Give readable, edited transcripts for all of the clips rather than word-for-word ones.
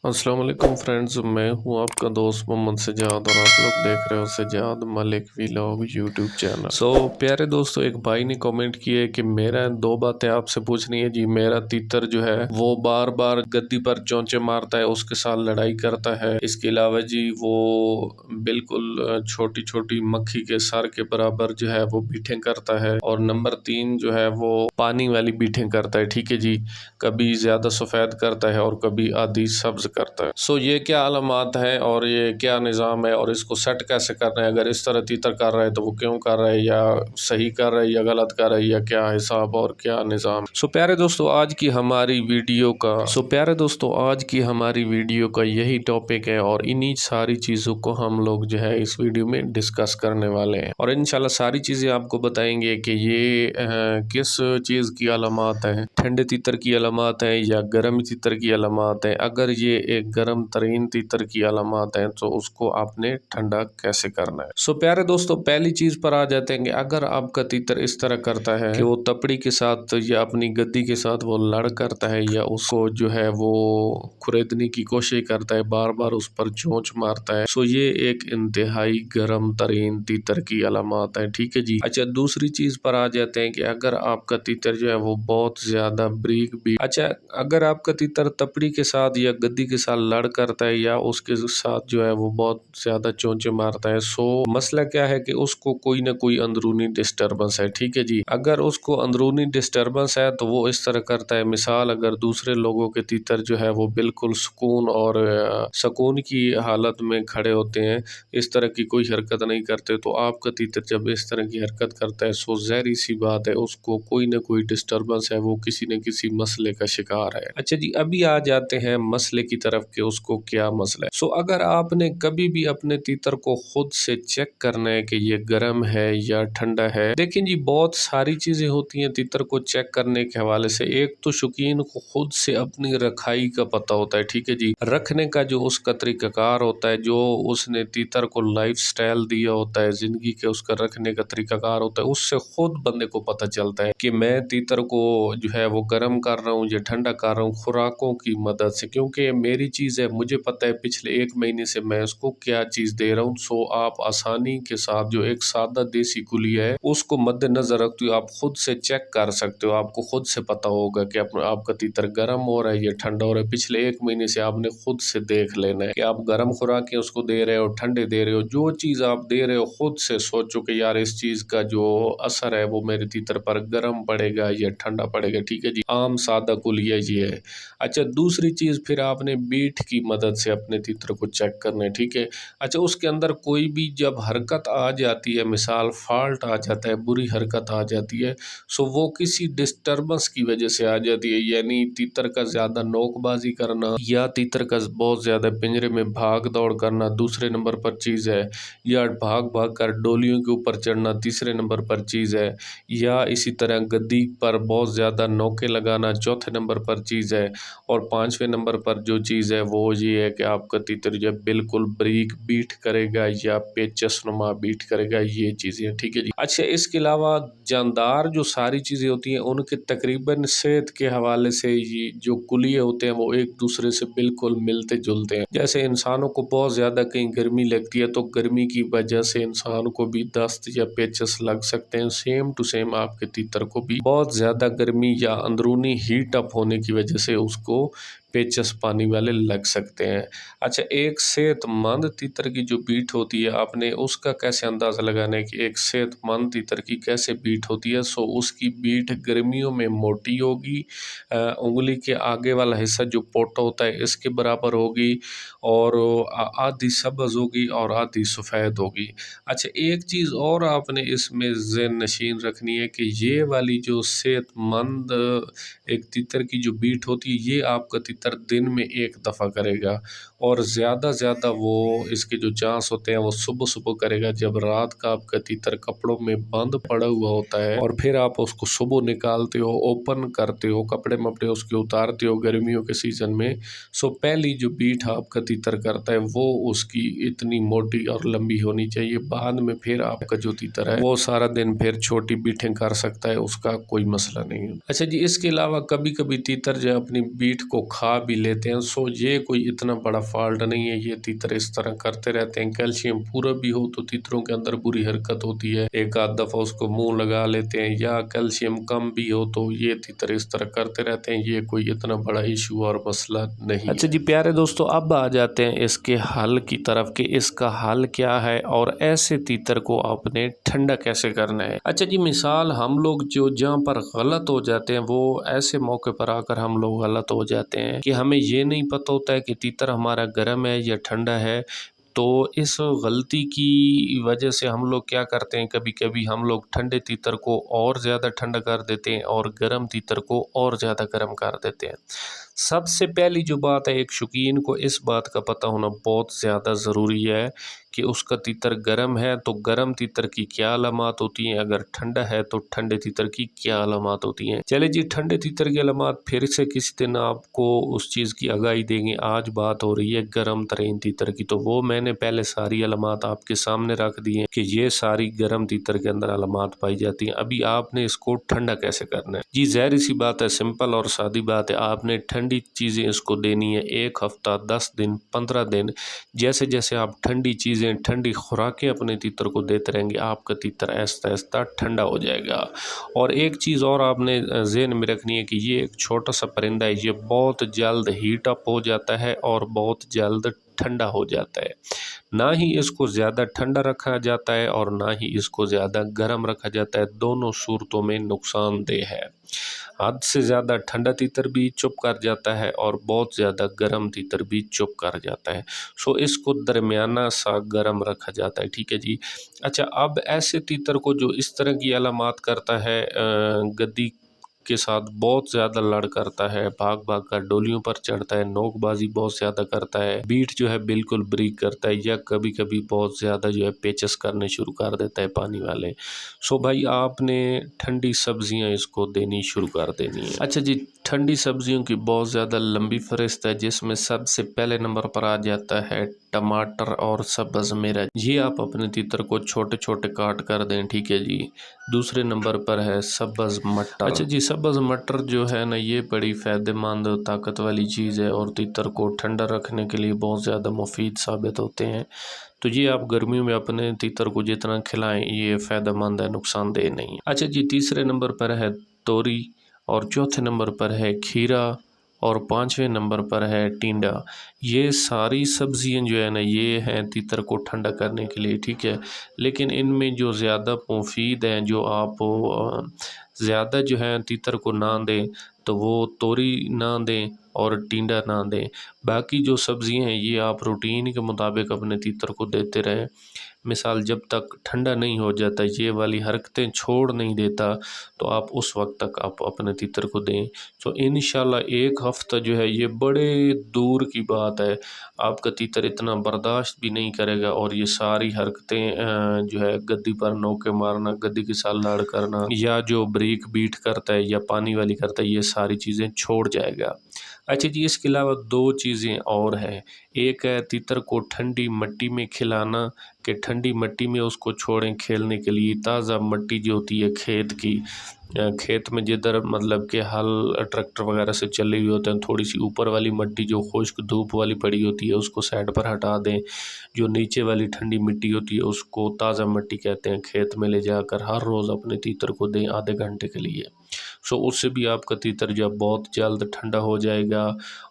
अस्सलाम वालेकुम फ्रेंड्स, मैं हूं आपका दोस्त मोहम्मद सजाद और आप लोग देख रहे हो Sajjad Malik vlog YouTube channel. प्यारे दोस्तों, एक भाई ने कमेंट किया है कि मेरा दो बातें आपसे पूछनी है जी। मेरा तीतर जो है वो बार बार गद्दी पर चोंचे मारता है, उसके साथ लड़ाई करता है। इसके अलावा जी वो बिल्कुल छोटी छोटी मक्खी के सर के बराबर जो है वो बीठें करता है। और नंबर 3 जो है वो पानी वाली बीठें करता है। ठीक है जी, कभी ज्यादा सफेद करता है और कभी आधी सब्ज करता है। ये क्या अलामात है और ये क्या निज़ाम है और इसको सेट कैसे करना है? अगर इस तरह तीतर कर रहा है तो वो क्यों कर रहा है, या सही कर रहा है या गलत कर रहा है, या क्या हिसाब और क्या निज़ाम। प्यारे दोस्तों, आज की हमारी वीडियो का यही टॉपिक है और इन्हीं सारी चीज़ों को हम लोग जो है इस वीडियो में डिस्कस करने वाले हैं और इंशाल्लाह सारी चीज़ें आपको बताएंगे कि ये किस चीज़ की अलामात है, ठंडे तीतर की अलामात है या गर्म तीतर की अलामात है। अगर ये एक गर्म तरीन तीतर की अलामात है तो उसको आपने ठंडा कैसे करना है। प्यारे दोस्तों, पहली चीज पर आ जाते हैं कि अगर आपका तीतर इस तरह करता है कि वो तपड़ी के साथ या अपनी गद्दी के साथ वो लड़ करता है या उसको जो है वो खुरेदने की कोशिश करता है, बार बार उस पर चोंच मारता है, ये एक इंतहाई गर्म तरीन तीतर की अलामात है। ठीक है जी। अच्छा, दूसरी चीज पर आ जाते हैं कि अगर आपका तीतर जो है वो बहुत ज्यादा ब्रीक भी, अच्छा अगर आपका तीतर तपड़ी के साथ या गद्दी के साथ लड़ करता है या उसके साथ जो है वो बहुत ज्यादा चोंचे मारता है, मसला क्या है कि उसको कोई ना कोई अंदरूनी डिस्टर्बेंस है। ठीक है जी। अगर उसको अंदरूनी डिस्टर्बेंस है तो वो इस तरह करता है। मिसाल, अगर दूसरे लोगों के तीतर जो है वो बिल्कुल सुकून और सुकून की हालत में खड़े होते हैं, इस तरह की कोई हरकत नहीं करते, तो आपका तीतर जब इस तरह की हरकत करता है ज़ाहिर सी बात है उसको कोई ना कोई डिस्टर्बेंस है, वो किसी न किसी मसले का शिकार है। अच्छा जी, अभी आ जाते हैं मसले की तरफ कि उसको क्या मसला है। अगर आपने कभी भी अपने तीतर को खुद से चेक करना है कि ये गर्म है या ठंडा है, देखें जी बहुत सारी चीजें होती हैं तीतर को चेक करने के हवाले से। एक तो शौकीन को खुद से अपनी रखाई का पता होता है। ठीक है जी, रखने का जो उसका तरीकाकार होता है, जो उसने तीतर को लाइफ स्टाइल दिया होता है, जिंदगी के उसका रखने का तरीकाकार होता है, उससे खुद बंदे को पता चलता है कि मैं तीतर को जो है वो गर्म कर रहा हूँ या ठंडा कर रहा हूँ खुराकों की मदद से, क्योंकि मेरी चीज़ है, मुझे पता है पिछले 1 महीने से मैं उसको क्या चीज़ दे रहा हूँ। आप आसानी के साथ जो एक सादा देसी कुलिया है उसको मद्देनजर रखते हो, आप खुद से चेक कर सकते हो। आपको खुद से पता होगा कि आपका तीतर गर्म हो रहा है या ठंडा हो रहा है। पिछले 1 महीने से आपने खुद से देख लेना है कि आप गर्म खुराकें उसको दे रहे हो, ठंडे दे रहे हो। जो चीज़ आप दे रहे हो खुद से सोचो कि यार इस चीज़ का जो असर है वो मेरे तीतर पर गर्म पड़ेगा या ठंडा पड़ेगा। ठीक है जी, आम सादा कुलिया ये है। अच्छा, दूसरी चीज़ फिर आपने बीट की मदद से अपने तीतर को चेक करना है। ठीक है। अच्छा, उसके अंदर कोई भी जब हरकत आ जाती है, मिसाल फॉल्ट आ जाता है, बुरी हरकत आ जाती है, वो किसी डिस्टर्बेंस की वजह से आ जाती है, यानी तीतर का ज़्यादा नोकबाजी करना या तीतर का बहुत ज़्यादा पिंजरे में भाग दौड़ करना दूसरे नंबर पर चीज़ है, या भाग भाग कर डोलियों के ऊपर चढ़ना तीसरे नंबर पर चीज़ है, या इसी तरह गद्दी पर बहुत ज़्यादा नोके लगाना चौथे नंबर पर चीज़ है, और 5वें नंबर पर जो चीज़ है वो ये है कि आपका तीतर जब बिल्कुल ब्रीक बीट करेगा या पेचस नुमा बीट करेगा, ये चीज़ें। ठीक है जी। अच्छा, इसके अलावा जानदार जो सारी चीज़ें होती हैं उनके तकरीबन सेहत के हवाले से ये जो कुलिये होते हैं वो एक दूसरे से बिल्कुल मिलते जुलते हैं। जैसे इंसानों को बहुत ज़्यादा कहीं गर्मी लगती है तो गर्मी की वजह से इंसान को भी दस्त या पेचस लग सकते हैं। सेम टू सेम आपके तीतर को भी बहुत ज़्यादा गर्मी या अंदरूनी हीट अप होने की वजह से उसको पेचस पानी वाले लग सकते हैं। अच्छा, एक सेहतमंद तीतर की जो बीट होती है, आपने उसका कैसे अंदाज़ा लगाना है कि एक सेहतमंद तीतर की कैसे बीट होती है। उसकी बीट गर्मियों में मोटी होगी, उंगली के आगे वाला हिस्सा जो पोटा होता है इसके बराबर होगी, और आधी सब्ज होगी और आधी सफ़ेद होगी। अच्छा, एक चीज़ और आपने इसमें ज़हन नशीन रखनी है कि ये वाली जो सेहतमंद एक तीतर की जो बीट होती है, ये आपका तीतर दिन में एक दफ़ा करेगा, और ज़्यादा ज़्यादा वो इसके जो चांस होते हैं वो सुबह सुबह करेगा, जब रात का आपका तीतर कपड़ों में बंद पड़ा हुआ होता है, और फिर आप उसको सुबह निकालते हो, ओपन करते हो, कपड़े मपड़े उसके उतारते हो गर्मियों के सीज़न में। पहली जो बीट आपका तीतर करता है वो उसकी इतनी मोटी और लंबी होनी चाहिए। बाद में फिर आपका जो तीतर है वो सारा दिन फिर छोटी बीटें कर सकता है, उसका कोई मसला नहीं है। अच्छा जी, इसके अलावा कभी कभी तीतर जो अपनी बीट को खा खा भी लेते हैं। सो ये कोई इतना बड़ा फॉल्ट नहीं है, ये तीतर इस तरह करते रहते हैं। कैल्शियम पूरा भी हो तो तीतरों के अंदर बुरी हरकत होती है, एक आध दफ़ा उसको मुंह लगा लेते हैं, या कैल्शियम कम भी हो तो ये तीतर इस तरह करते रहते हैं। ये कोई इतना बड़ा इशू और मसला नहीं अच्छा है। जी प्यारे दोस्तों, अब आ जाते हैं इसके हल की तरफ कि इसका हल क्या है और ऐसे तीतर को आपने ठंडा कैसे करना है। अच्छा जी, मिसाल हम लोग जो जहाँ पर गलत हो जाते हैं वो ऐसे मौके पर आकर हम लोग गलत हो जाते हैं कि हमें ये नहीं पता होता है कि तीतर हमारा गर्म है या ठंडा है। तो इस गलती की वजह से हम लोग क्या करते हैं, कभी कभी हम लोग ठंडे तीतर को और ज़्यादा ठंडा कर देते हैं और गर्म तीतर को और ज़्यादा गर्म कर देते हैं। सबसे पहली जो बात है, एक शौकीन को इस बात का पता होना बहुत ज़्यादा ज़रूरी है कि उसका तीतर गर्म है तो गर्म तीतर की क्या अलामात होती हैं, अगर ठंडा है तो ठंडे तीतर की क्या अलामात होती हैं। चले जी, ठंडे तीतर की अलामात फिर से किसी दिन आपको उस चीज़ की आगाही देंगे। आज बात हो रही है गर्म तरीन तीतर की, तो वो मैंने पहले सारी अलामात आपके सामने रख दी हैं कि ये सारी गर्म तीतर के अंदर अलामात पाई जाती हैं। अभी आपने इसको ठंडा कैसे करना है जी, ज़ाहिर सी बात है, सिंपल और सादी बात है। आपने ठंडी चीज़ें इसको देनी है, 1 हफ्ता, 10 दिन, 15 दिन, जैसे जैसे आप ठंडी चीज़ें, ठंडी खुराकें अपने तीतर को देते रहेंगे, आपका तीतर आहिस्ता आहिस्ता ठंडा हो जाएगा। और एक चीज़ और आपने ज़हन में रखनी है कि ये एक छोटा सा परिंदा है, ये बहुत जल्द हीट अप हो जाता है और बहुत जल्द ठंडा हो जाता है। ना ही इसको ज़्यादा ठंडा रखा जाता है और ना ही इसको ज़्यादा गर्म रखा जाता है, दोनों सूरतों में नुकसानदेह है। हद से ज़्यादा ठंडा तीतर भी चुप कर जाता है और बहुत ज़्यादा गर्म तीतर भी चुप कर जाता है। सो इसको दरमियाना सा गर्म रखा जाता है, ठीक है जी। अच्छा, अब ऐसे तीतर को जो इस तरह की अलामात करता है, गद्दी के साथ बहुत ज़्यादा लड़ करता है, भाग भाग कर डोलियों पर चढ़ता है, नोकबाजी बहुत ज़्यादा करता है, बीट जो है बिल्कुल ब्रीक करता है, या कभी कभी बहुत ज़्यादा जो है पेचस करने शुरू कर देता है पानी वाले। सो भाई, आपने ठंडी सब्जियां इसको देनी शुरू कर देनी है। अच्छा जी, ठंडी सब्जियों की बहुत ज़्यादा लंबी फहरिस्त है, जिसमें सबसे पहले नंबर पर आ जाता है टमाटर और सब्ज़ मिर्च। ये आप अपने तीतर को छोटे छोटे काट कर दें, ठीक है जी। दूसरे नंबर पर है सब्ज़ मटर। अच्छा जी, सब्ज़ मटर जो है ना, ये बड़ी फ़ायदेमंद ताकत वाली चीज़ है और तीतर को ठंडा रखने के लिए बहुत ज़्यादा मुफीद साबित होते हैं। तो ये आप गर्मियों में अपने तीतर को जितना खिलाएं ये फ़ायदेमंद है, नुकसानदेह नहीं है। अच्छा जी, तीसरे नंबर पर है तोरी, और चौथे नंबर पर है खीरा, और पाँचवें नंबर पर है टिंडा। ये सारी सब्जियां जो है ना, ये हैं तीतर को ठंडा करने के लिए, ठीक है। लेकिन इनमें जो ज़्यादा मुफीद हैं, जो आप ज़्यादा जो है तीतर को ना दें, तो वो तोरी ना दें और टिंडा ना दें। बाकी जो सब्जियां हैं ये आप रूटीन के मुताबिक अपने तीतर को देते रहें। मिसाल, जब तक ठंडा नहीं हो जाता, ये वाली हरकतें छोड़ नहीं देता, तो आप उस वक्त तक आप अपने तीतर को दें। तो इंशाल्लाह 1 हफ्ता जो है ये बड़े दूर की बात है, आपका तीतर इतना बर्दाश्त भी नहीं करेगा और ये सारी हरकतें जो है गद्दी पर नोके मारना, गद्दी के साथ लड़ करना, या जो ब्रेक बीट करता है या पानी वाली करता है, ये सारी चीज़ें छोड़ जाएगा। अच्छा जी, इसके अलावा 2 चीज़ें और हैं। एक है तीतर को ठंडी मिट्टी में खिलाना, कि ठंडी मिट्टी में उसको छोड़ें खेलने के लिए। ताज़ा मिट्टी जो होती है खेत की, खेत में जिधर मतलब कि हल ट्रैक्टर वगैरह से चले हुए होते हैं, थोड़ी सी ऊपर वाली मिट्टी जो खुश्क धूप वाली पड़ी होती है उसको साइड पर हटा दें। जो नीचे वाली ठंडी मिट्टी होती है उसको ताज़ा मिट्टी कहते हैं, खेत में ले जाकर हर रोज़ अपने तीतर को दें आधे घंटे के लिए। सो उससे भी आपका तीतर जो है बहुत जल्द ठंडा हो जाएगा।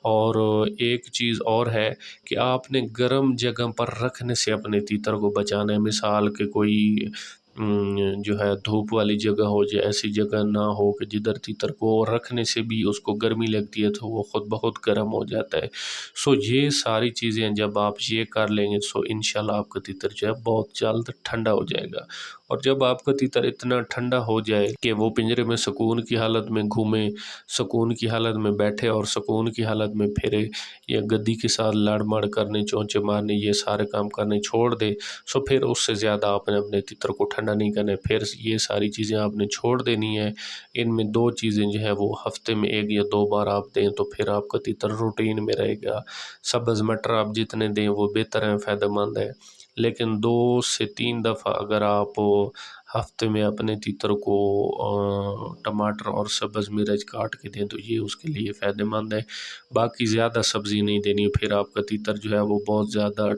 और एक चीज़ और है कि आपने गर्म जगह पर रखने से अपने तीतर को बचाना है। मिसाल के कोई जो है धूप वाली जगह हो जाए, ऐसी जगह ना हो कि जिधर तीतर को रखने से भी उसको गर्मी लगती है तो वो ख़ुद बहुत गर्म हो जाता है। सो ये सारी चीज़ें जब आप ये कर लेंगे, सो इंशाल्लाह आपका तीतर जो है बहुत जल्द ठंडा हो जाएगा। और जब आपका तीतर इतना ठंडा हो जाए कि वो पिंजरे में सुकून की हालत में घूमे, सुकून की हालत में बैठे और सुकून की हालत में फिरे, या गद्दी के साथ लड़ मड़ करने, चोंचे मारने, ये सारे काम करने छोड़ दे, सो फिर उससे ज़्यादा आपने अपने तीतर को ठंडा नहीं करना है। फिर ये सारी चीज़ें आपने छोड़ देनी है। इनमें 2 चीज़ें जो है वो हफ्ते में 1 या 2 बार आप दें तो फिर आपका तीतर रूटीन में रहेगा। सब्ज़ मटर आप जितने दें वो बेहतर है, फ़ायदेमंद है। लेकिन 2 से 3 दफ़ा अगर आप ہفتے میں اپنے تیتر کو ٹماٹر اور سبز مرچ کاٹ کے دیں تو یہ اس کے لیے فائدہ مند ہے۔ باقی زیادہ سبزی نہیں دینی، پھر آپ کا تیتر جو ہے وہ بہت زیادہ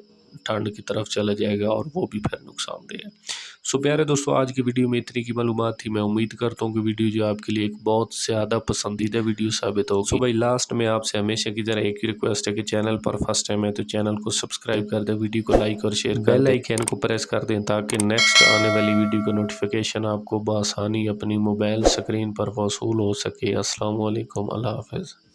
ٹھنڈ کی طرف چلا جائے گا اور وہ بھی پھر نقصان دہ ہے۔ سو پیارے دوستو، آج کی ویڈیو میں اتنی کی معلومات تھی۔ میں امید کرتا ہوں کہ ویڈیو جو آپ کے لیے ایک بہت زیادہ پسندیدہ ویڈیو ثابت ہوگی۔ سو بھائی لاسٹ میں آپ سے ہمیشہ کی طرح ایک ہی ریکویسٹ ہے کہ چینل پر فرسٹ ٹائم ہے تو چینل کو سبسکرائب کر دیں، ویڈیو کو لائک اور شیئر کر دیں، بیل آئیکن کو پریس کر دیں تاکہ نیکسٹ آنے والی ویڈیو کا نوٹیفیکیشن آپ کو بآسانی اپنی موبائل سکرین پر وصول ہو سکے۔ السلام علیکم، اللہ حافظ۔